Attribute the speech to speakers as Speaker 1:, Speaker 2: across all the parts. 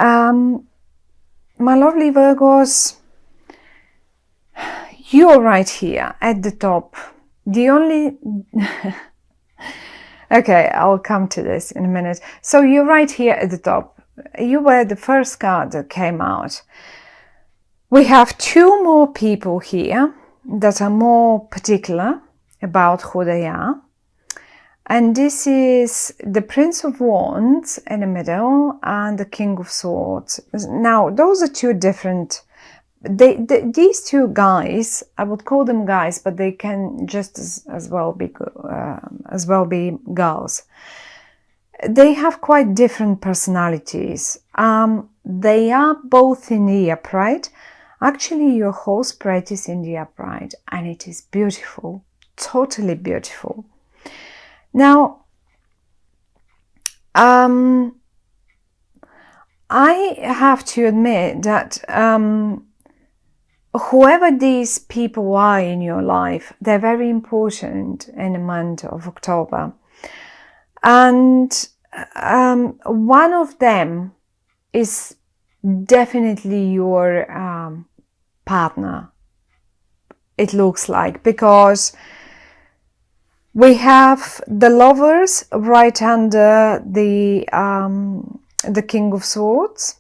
Speaker 1: My lovely Virgos, you're right here at the top. The only... Okay, I'll come to this in a minute. So you're right here at the top. You were the first card that came out. We have two more people here that are more particular about who they are. And this is the Prince of Wands in the middle and the King of Swords. Now, those are two different... these two guys, I would call them guys, but they can just as well be girls. They have quite different personalities. They are both in the upright. Actually, your whole spread is in the upright, and it is beautiful, totally beautiful. Now, I have to admit that whoever these people are in your life, they're very important in the month of October. And one of them is definitely your partner, it looks like, because we have the Lovers right under the King of Swords.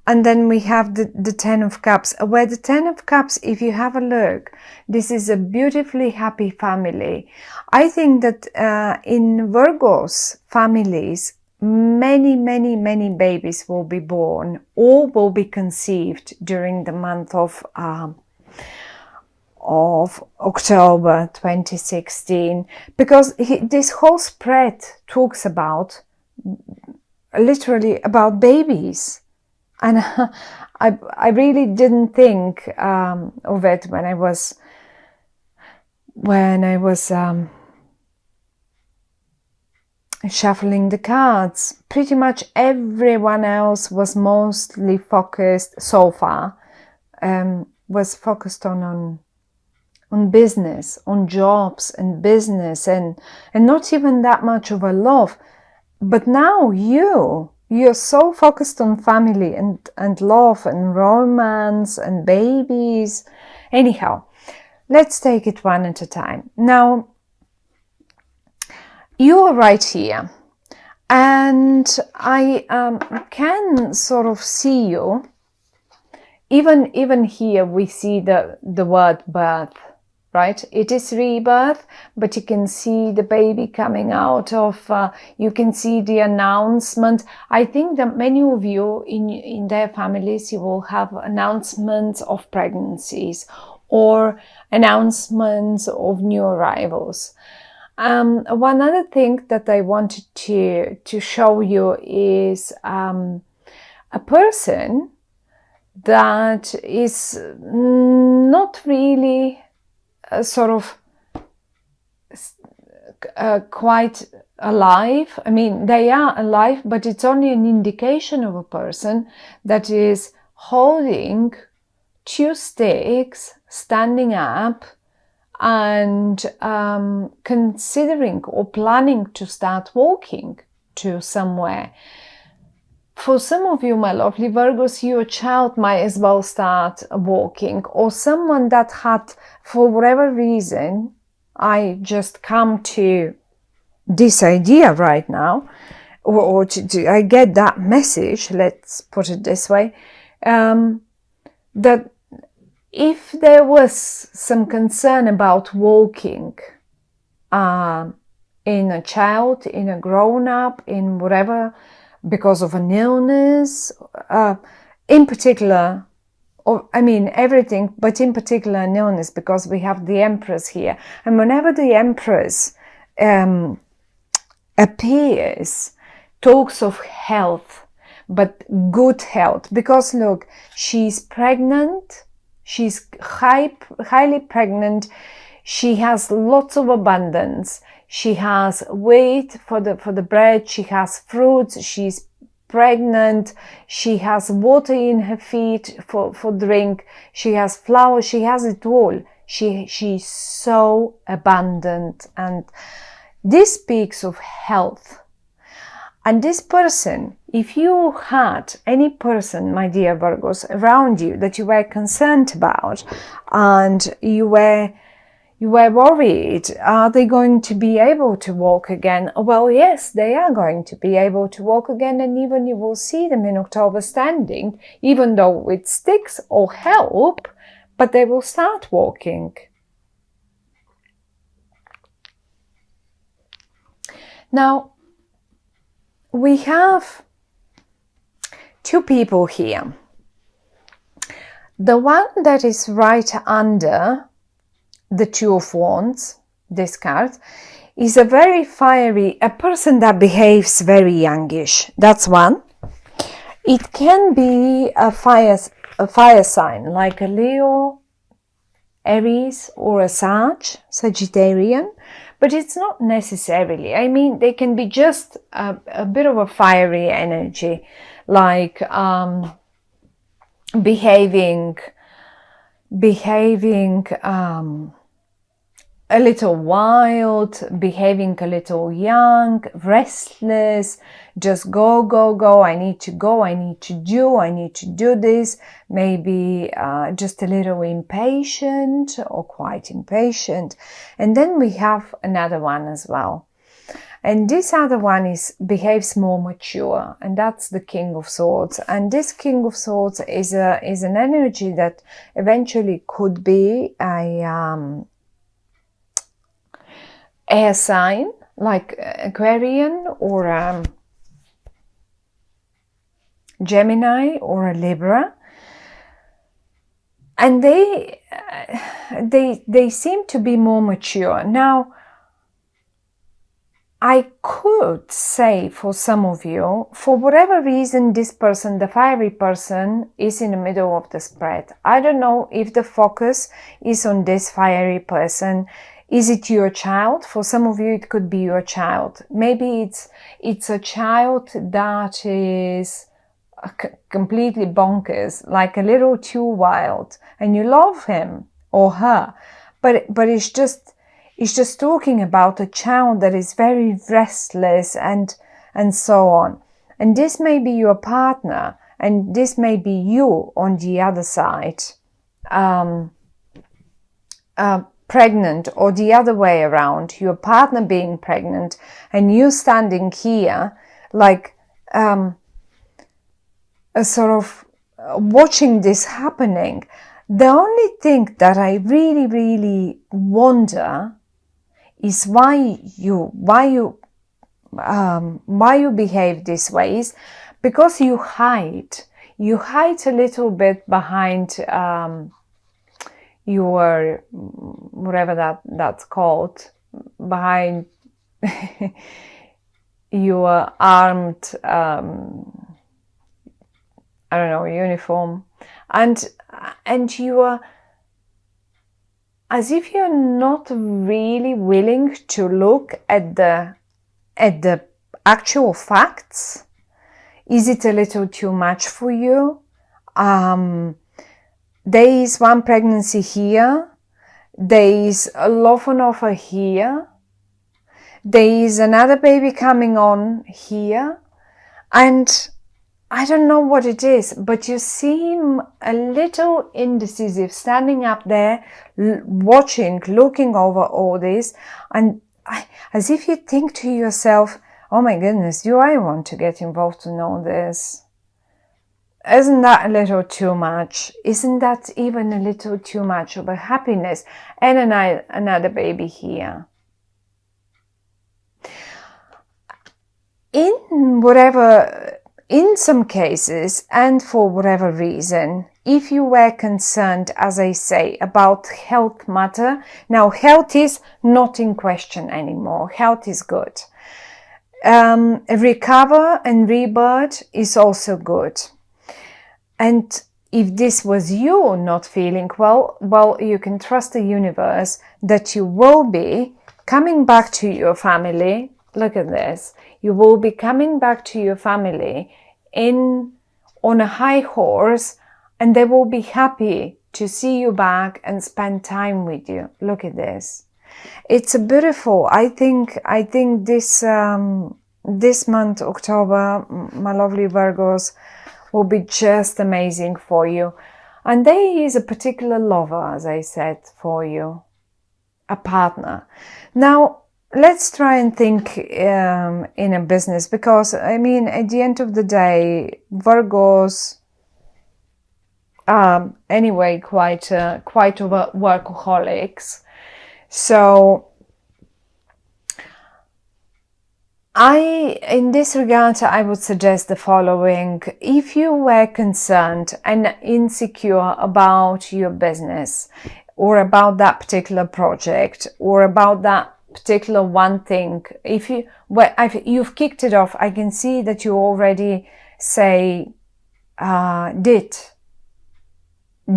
Speaker 1: And then we have the Ten of Cups, where the Ten of Cups, if you have a look, this is a beautifully happy family. I think that in Virgo's families, many babies will be born or will be conceived during the month of October 2016, because this whole spread talks about, literally about babies. And I really didn't think of it when I was shuffling the cards. Pretty much everyone else was mostly focused so far, was focused on business, on jobs and business, and not even that much of a love. But now you're so focused on family and love and romance and babies. Anyhow, let's take it one at a time. Now, you are right here, and I can sort of see you. Even here we see the word birth, right? It is rebirth, but you can see the baby coming out of, you can see the announcement. I think that many of you in their families, you will have announcements of pregnancies or announcements of new arrivals. One other thing that I wanted to show you is a person that is not really sort of quite alive. I mean, they are alive, but it's only an indication of a person that is holding two sticks, standing up, and considering or planning to start walking to somewhere. For some of you, my lovely Virgos, your child might as well start walking, or someone that had, for whatever reason, I just come to this idea right now, or I get that message, let's put it this way, that if there was some concern about walking in a child, in a grown-up, in whatever, because of an illness, in particular, or I mean everything, but in particular an illness, because we have the Empress here. And whenever the Empress appears, talks of health, but good health, because look, she's pregnant, she's highly pregnant, she has lots of abundance. She has wheat for the bread, she has fruits, she's pregnant, she has water in her feet for drink, she has flour, she has it all. She's so abundant, and this speaks of health. And this person, if you had any person, my dear Virgos, around you that you were concerned about, and you were worried, are they going to be able to walk again? Well, yes, they are going to be able to walk again, and even you will see them in October standing, even though with sticks or help, but they will start walking. Now, we have two people here. The one that is right under the Two of Wands, this card, is a very fiery, a person that behaves very youngish. That's one. It can be a fire sign, like a Leo, Aries, or a Sagittarian, but it's not necessarily. I mean, they can be just a bit of a fiery energy, like behaving a little wild, behaving a little young, restless, just go, I need to go, I need to do this, maybe just a little impatient or quite impatient. And then we have another one as well. And this other one behaves more mature, and that's the King of Swords. And this King of Swords is an energy that eventually could be a air sign, like Aquarian or Gemini or a Libra, and they seem to be more mature. Now, I could say for some of you, for whatever reason, this person, the fiery person, is in the middle of the spread. I don't know if the focus is on this fiery person. Is it your child? For some of you, it could be your child. Maybe it's a child that is completely bonkers, like a little too wild, and you love him or her, but it's just talking about a child that is very restless and so on. And this may be your partner, and this may be you on the other side, pregnant, or the other way around, your partner being pregnant and you standing here like a sort of watching this happening. The only thing that I really, really wonder is why you behave this way, is because you hide a little bit behind your, whatever that's called, behind your armed I don't know, uniform, and you are as if you're not really willing to look at the actual facts. Is it a little too much for you? There is one pregnancy here. There is a love on offer here. There is another baby coming on here. And I don't know what it is, but you seem a little indecisive, standing up there, watching, looking over all this, and as if you think to yourself, oh my goodness, do I want to get involved in all this? Isn't that a little too much? Isn't that even a little too much of a happiness? And another baby here. In some cases, and for whatever reason, if you were concerned, as I say, about health matter, now health is not in question anymore. Health is good. Recover and rebirth is also good. And if this was you not feeling well, you can trust the universe that you will be coming back to your family. Look at this. You will be coming back to your family on a high horse, and they will be happy to see you back and spend time with you. Look at this. It's a beautiful. I think this this month, October, my lovely Virgos, will be just amazing for you. And there is a particular lover, as I said, for you, a partner. Now, let's try and think in a business, because, I mean, at the end of the day, Virgos are anyway quite over workaholics. So in this regard, I would suggest the following. If you were concerned and insecure about your business, or about that particular project, or about that particular one thing, if you've kicked it off, I can see that you already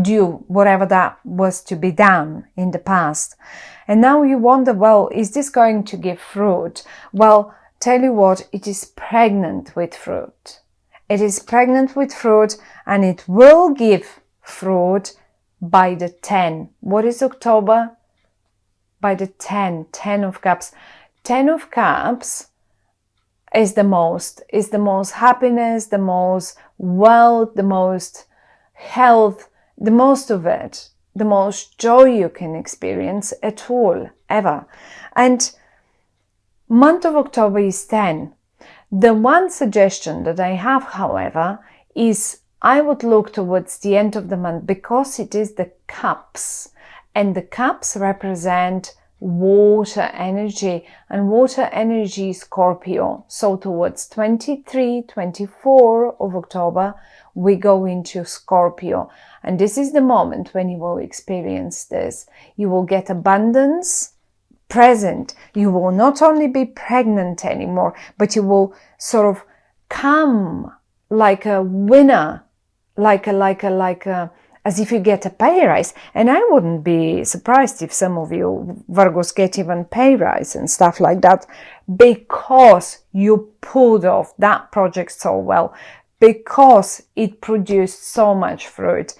Speaker 1: do whatever that was to be done in the past. And now you wonder, well, is this going to give fruit? Well, tell you what, it is pregnant with fruit. It is pregnant with fruit, and it will give fruit by the 10. What is October? By the 10 of Cups. 10 of Cups is the most happiness, the most wealth, the most health, the most of it, the most joy you can experience at all, ever. And month of October is 10. The one suggestion that I have, however, is I would look towards the end of the month, because it is the cups, and the cups represent water energy, and water energy is Scorpio. So towards 23, 24 of October, we go into Scorpio. And this is the moment when you will experience this. You will get abundance present. You will not only be pregnant anymore, but you will sort of come like a winner, as if you get a pay rise. And I wouldn't be surprised if some of you Virgos get even pay rise and stuff like that, because you pulled off that project so well, because it produced so much fruit.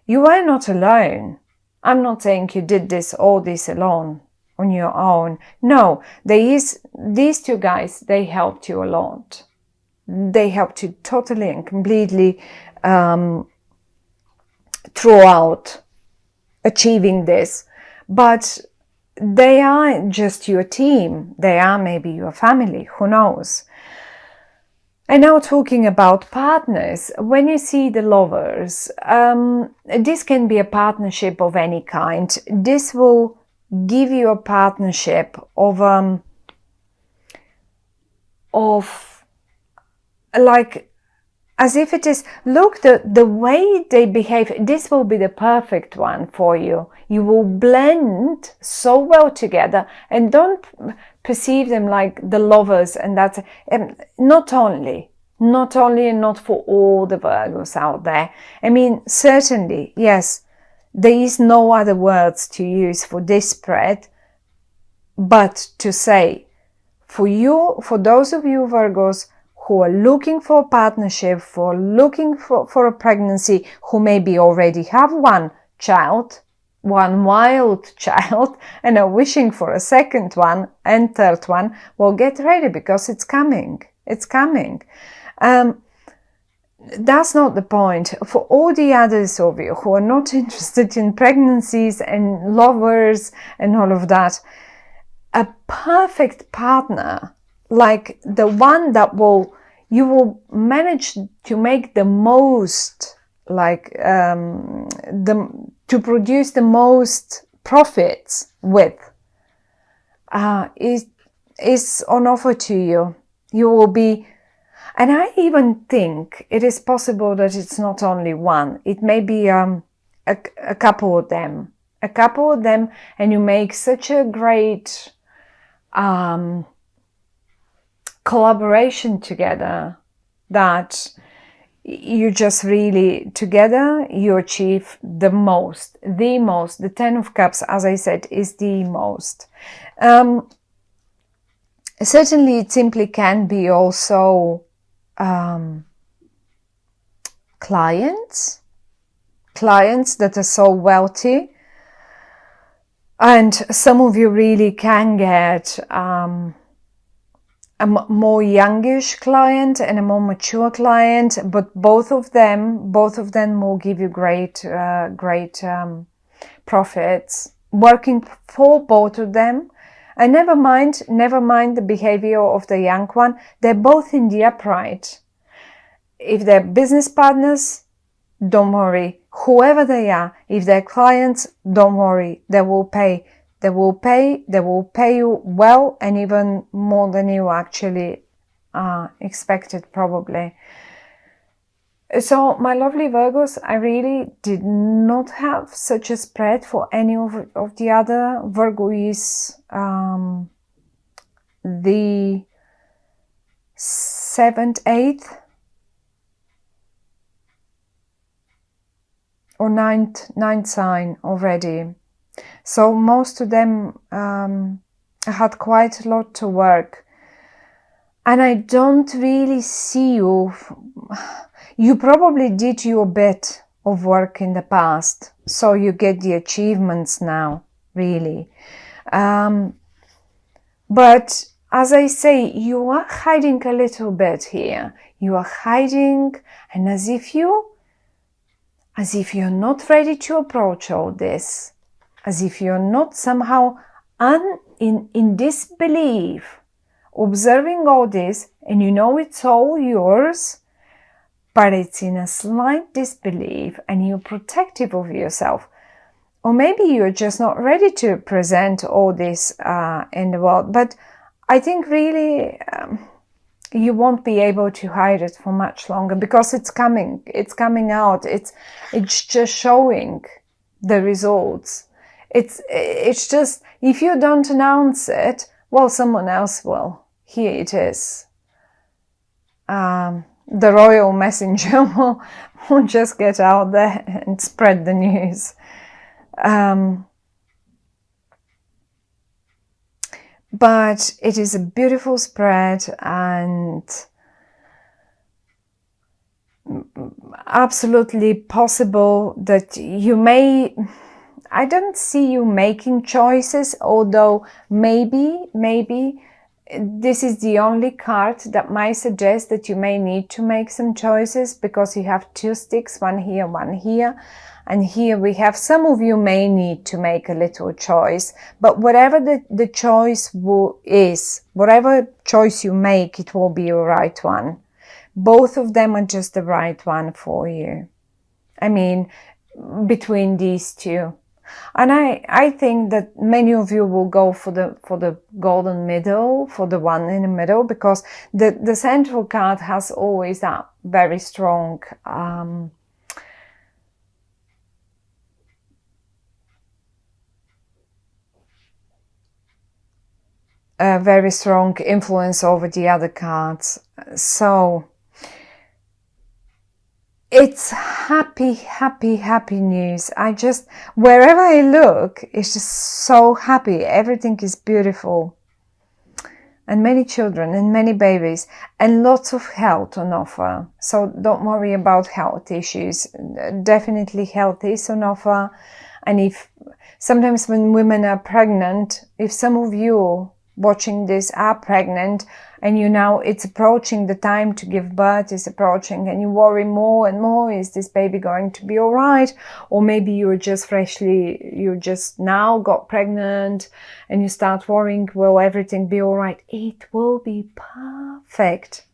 Speaker 1: You are not alone. I'm not saying you did all this alone, on your own. No, these two guys, they helped you a lot. They helped you totally and completely throughout achieving this. But they are just your team. They are maybe your family. Who knows? And now talking about partners, when you see the lovers, this can be a partnership of any kind. This will give you a partnership of like, as if it is, look, the way they behave, this will be the perfect one for you. You will blend so well together, and don't perceive them like the lovers, and that's not only and not for all the Virgos out there. I mean, certainly, yes, there is no other words to use for this spread, but to say, for those of you Virgos who are looking for a partnership, for looking for a pregnancy, who maybe already have one child, one wild child, and are wishing for a second one and third one, well, get ready, because it's coming. It's coming. That's not the point. For all the others of you who are not interested in pregnancies and lovers and all of that, a perfect partner, like the one that you will manage to make the most, to produce the most profits with, is on offer to you. You will be, and I even think it is possible that it's not only one. It may be a couple of them, and you make such a great collaboration together that you just really, together, you achieve the most. The 10 of Cups, as I said, is the most. Certainly, it simply can be also clients that are so wealthy, and some of you really can get a more youngish client and a more mature client, but both of them will give you great profits working for both of them. And never mind the behavior of the young one. They're both in the upright. If they're business partners, don't worry. Whoever they are, if they're clients, don't worry. They will pay. They will pay you well, and even more than you actually expected, probably. So, my lovely Virgos, I really did not have such a spread for any of the other. Virgo is the 7th, 8th, or ninth sign already. So most of them had quite a lot to work. And I don't really see you. You probably did your bit of work in the past. So you get the achievements now, really. But as I say, you are hiding a little bit here. You are hiding, and as if you're not ready to approach all this. As if you're not somehow in disbelief, observing all this, and you know it's all yours, but it's in a slight disbelief, and you're protective of yourself. Or maybe you're just not ready to present all this in the world. But I think really you won't be able to hide it for much longer, because it's coming out. It's just showing the results. It's just, if you don't announce it, well, someone else will. Here it is. The royal messenger will just get out there and spread the news. But it is a beautiful spread, and absolutely possible that you may... I don't see you making choices, although maybe this is the only card that might suggest that you may need to make some choices, because you have 2 sticks, one here, and here we have, some of you may need to make a little choice, but whatever the choice is, whatever choice you make, it will be a right one. Both of them are just the right one for you. I mean, between these two. And I think that many of you will go for the golden middle, for the one in the middle, because the central card has always that very strong very strong influence over the other cards. So it's happy news. Wherever I look, it's just so happy. Everything is beautiful. And many children and many babies and lots of health on offer. So don't worry about health issues. Definitely health is on offer. And if sometimes when women are pregnant, if some of you watching this are pregnant, and it's approaching, the time to give birth is approaching, and you worry more and more, is this baby going to be all right? Or maybe you just now got pregnant and you start worrying, will everything be all right? It will be perfect.